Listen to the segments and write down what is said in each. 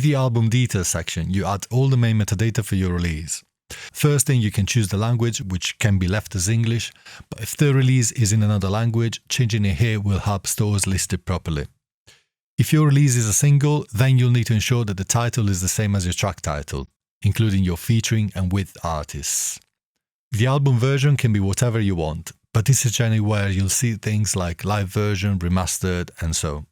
In the album details section, you add all the main metadata for your release. First thing, you can choose the language, which can be left as English, but if the release is in another language, changing it here will help stores list it properly. If your release is a single, then you'll need to ensure that the title is the same as your track title, including your featuring and with artists. The album version can be whatever you want, but this is generally where you'll see things like live version, remastered, and so.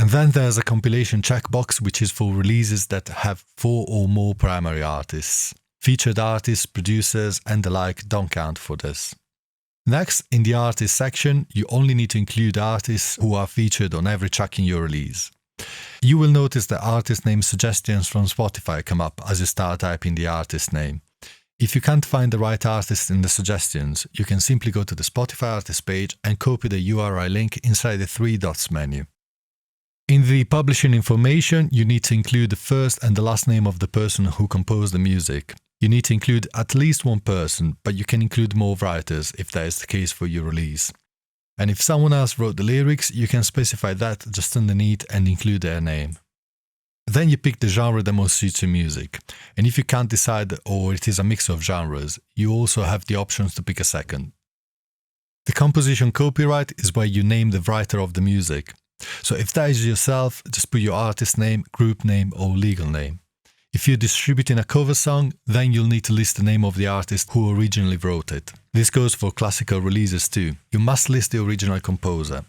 And then there's a compilation checkbox, which is for releases that have 4 or more primary artists. Featured artists, producers, and the like don't count for this. Next, in the artist section, you only need to include artists who are featured on every track in your release. You will notice that artist name suggestions from Spotify come up as you start typing the artist name. If you can't find the right artist in the suggestions, you can simply go to the Spotify artist page and copy the URI link inside the 3 dots menu. In the publishing information, you need to include the first and the last name of the person who composed the music. You need to include at least one person, but you can include more writers if that is the case for your release. And if someone else wrote the lyrics, you can specify that just underneath and include their name. Then you pick the genre that most suits your music. And if you can't decide or it is a mix of genres, you also have the options to pick a second. The composition copyright is where you name the writer of the music. So if that is yourself, just put your artist name, group name or legal name. If you're distributing a cover song, then you'll need to list the name of the artist who originally wrote it. This goes for classical releases too. You must list the original composer.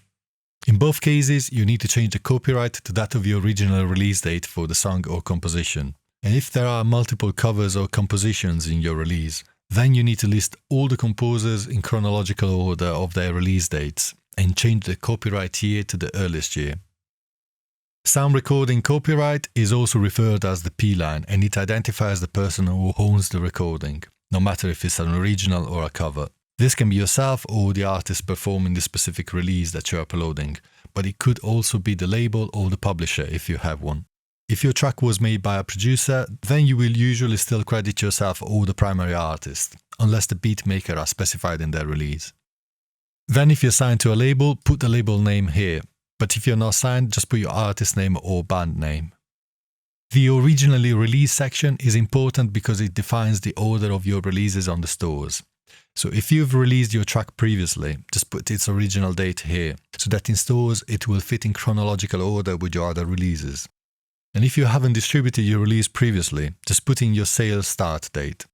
In both cases, you need to change the copyright to that of your original release date for the song or composition. And if there are multiple covers or compositions in your release, then you need to list all the composers in chronological order of their release dates and change the copyright year to the earliest year. Sound recording copyright is also referred as the P-line, and it identifies the person who owns the recording, no matter if it's an original or a cover. This can be yourself or the artist performing the specific release that you're uploading, but it could also be the label or the publisher if you have one. If your track was made by a producer, then you will usually still credit yourself or the primary artist, unless the beat maker are specified in their release. Then if you're signed to a label, put the label name here. But if you're not signed, just put your artist name or band name. The originally released section is important because it defines the order of your releases on the stores. So if you've released your track previously, just put its original date here, so that in stores it will fit in chronological order with your other releases. And if you haven't distributed your release previously, just put in your sales start date.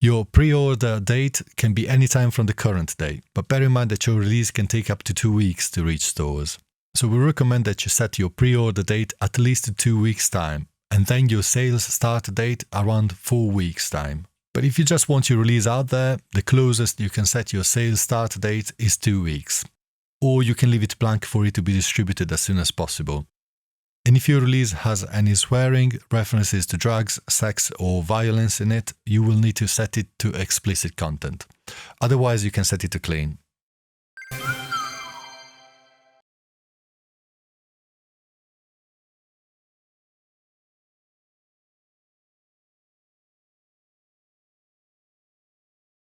Your pre-order date can be any time from the current date, but bear in mind that your release can take up to 2 weeks to reach stores. So we recommend that you set your pre-order date at least 2 weeks' time, and then your sales start date around 4 weeks' time. But if you just want your release out there, the closest you can set your sales start date is 2 weeks. Or you can leave it blank for it to be distributed as soon as possible. And if your release has any swearing, references to drugs, sex or violence in it, you will need to set it to explicit content. Otherwise, you can set it to clean.